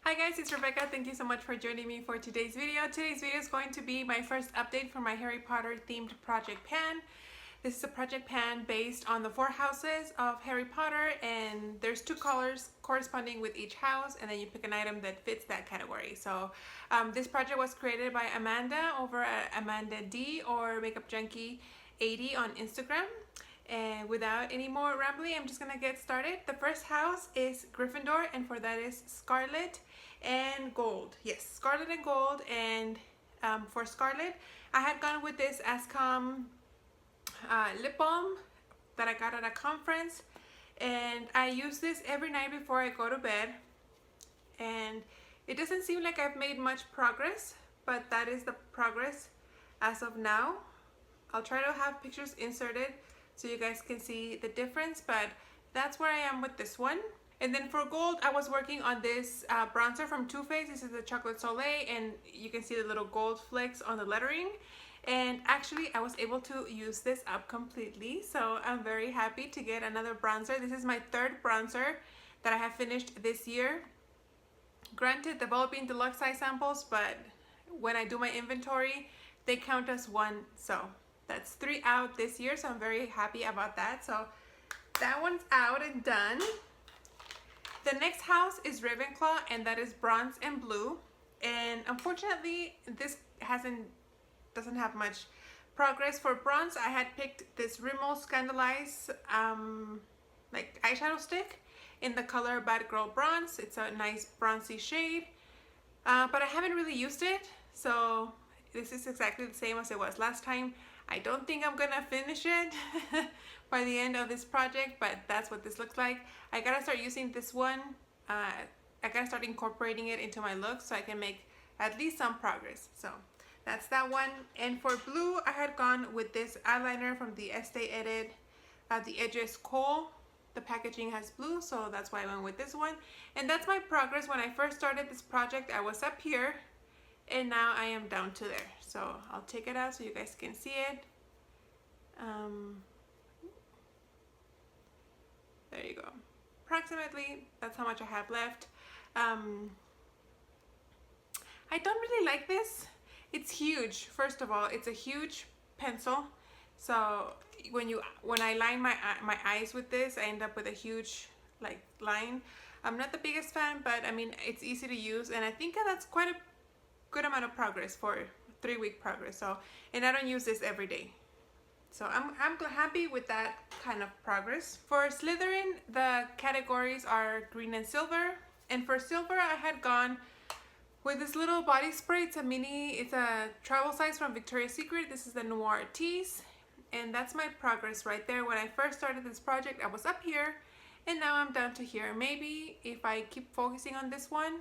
Hi guys, it's Rebecca. Thank you so much for joining me for today's video. Today's video is going to be my first update for my Harry Potter themed project pan. This is a project pan based on the 4 houses of Harry Potter, and there's 2 colors corresponding with each house, and then you pick an item that fits that category. So this project was created by Amanda over at Amanda D or Makeup Junkie 80 on Instagram. And without any more rambling, I'm just gonna get started. The first house is Gryffindor, and for that is Scarlet and Gold. Yes, Scarlet and Gold. And for Scarlet, I had gone with this Ascom lip balm that I got at a conference, and I use this every night before I go to bed. And it doesn't seem like I've made much progress, but that is the progress as of now. I'll try to have pictures inserted so you guys can see the difference, but that's where I am with this one. And then for Gold, I was working on this bronzer from Too Faced. This is the Chocolate Soleil, and you can see the little gold flecks on the lettering. And actually, I was able to use this up completely, so I'm very happy to get another bronzer. This is my 3rd bronzer that I have finished this year. Granted, they've all been deluxe size samples, but when I do my inventory, they count as 1, so that's 3 out this year, so I'm very happy about that. So that one's out and done. The next house is Ravenclaw, and that is bronze and blue. And unfortunately, this doesn't have much progress. For bronze, I had picked this Rimmel Scandalize like eyeshadow stick in the color Bad Girl Bronze. It's a nice bronzy shade, but I haven't really used it, so this is exactly the same as it was last time. I don't think I'm gonna finish it by the end of this project, but that's what this looks like. I gotta start using this one. I gotta start incorporating it into my look so I can make at least some progress. So that's that one. And for blue, I had gone with this eyeliner from the Estee Edit The Edges Kohl. The packaging has blue, so that's why I went with this one. And that's my progress. When I first started this project, I was up here, and now I am down to there. So I'll take it out so you guys can see it. There you go. Approximately, that's how much I have left. I don't really like this. It's huge. First of all, it's a huge pencil. So when I line my eyes with this, I end up with a huge like line. I'm not the biggest fan, but I mean, it's easy to use, and I think that's quite a good amount of progress for 3-week progress. So, and I don't use this every day, so I'm happy with that kind of progress. For Slytherin, the categories are green and silver, and for silver, I had gone with this little body spray. It's a travel size from Victoria's Secret. This is the Noir Tease, and that's my progress right there. When I first started this project, I was up here, and now I'm down to here. Maybe if I keep focusing on this one,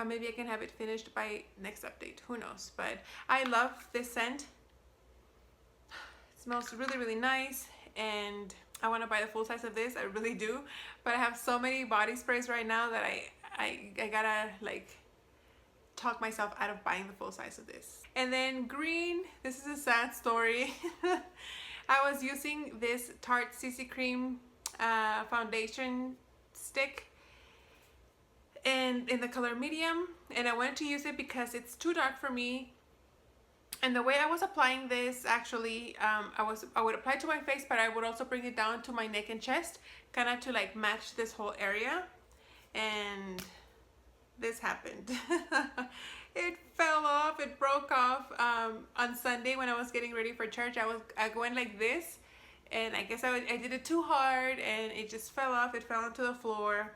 maybe I can have it finished by next update. Who knows? But I love this scent. It smells really, really nice, and I want to buy the full size of this. I really do. But I have so many body sprays right now that I gotta like talk myself out of buying the full size of this. And then green, this is a sad story. I was using this Tarte CC Cream foundation stick, and in the color medium, and I wanted to use it because it's too dark for me. And the way I was applying this, actually, I would apply to my face, but I would also bring it down to my neck and chest, kind of to like match this whole area. And this happened. It fell off, it broke off on Sunday when I was getting ready for church. I went like this, and I guess I did it too hard, and it just fell off. It fell onto the floor,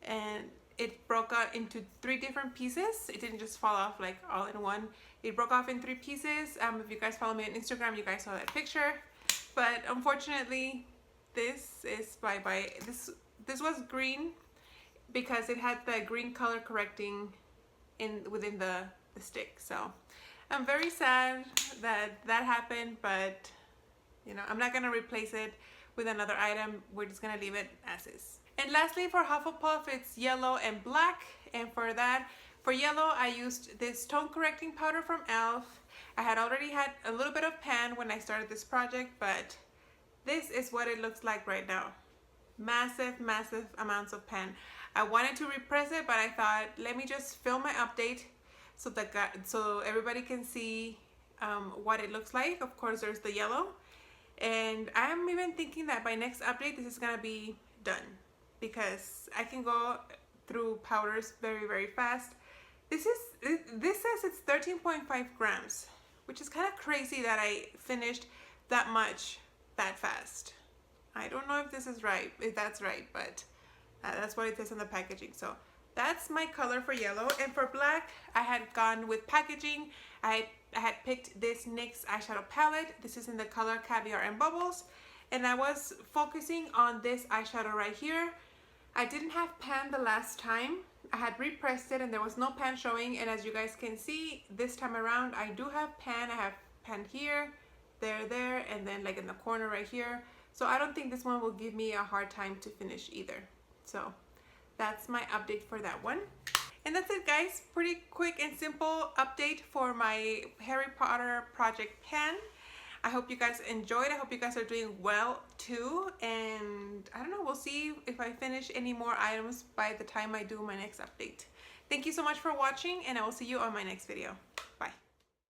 and it broke out into 3 different pieces. It didn't just fall off like all in one. It broke off in 3 pieces. If you guys follow me on Instagram, you guys saw that picture. But unfortunately, this is bye-bye. This was green because it had the green color correcting within the stick. So I'm very sad that happened, but you know, I'm not gonna replace it with another item. We're just gonna leave it as is. And lastly, for Hufflepuff, it's yellow and black. And for yellow, I used this tone correcting powder from e.l.f. I had already had a little bit of pan when I started this project, but this is what it looks like right now. Massive amounts of pan. I wanted to repress it, but I thought, let me just film my update so everybody can see what it looks like. Of course, there's the yellow. And I'm even thinking that by next update, this is gonna be done, because I can go through powders very, very fast. This says it's 13.5 grams, which is kind of crazy that I finished that much that fast. I don't know if this is right, if that's right, but that's what it says on the packaging. So that's my color for yellow. And for black, I had gone with packaging. I had picked this NYX eyeshadow palette. This is in the color Caviar and Bubbles. And I was focusing on this eyeshadow right here. I didn't have pan the last time. I had repressed it and there was no pan showing. And as you guys can see, this time around, I do have pan. I have pan here, there, and then like in the corner right here. So I don't think this one will give me a hard time to finish either. So that's my update for that one. And that's it, guys. Pretty quick and simple update for my Harry Potter project pan. I hope you guys enjoyed. I hope you guys are doing well too. And I don't know, we'll see if I finish any more items by the time I do my next update. Thank you so much for watching, and I will see you on my next video.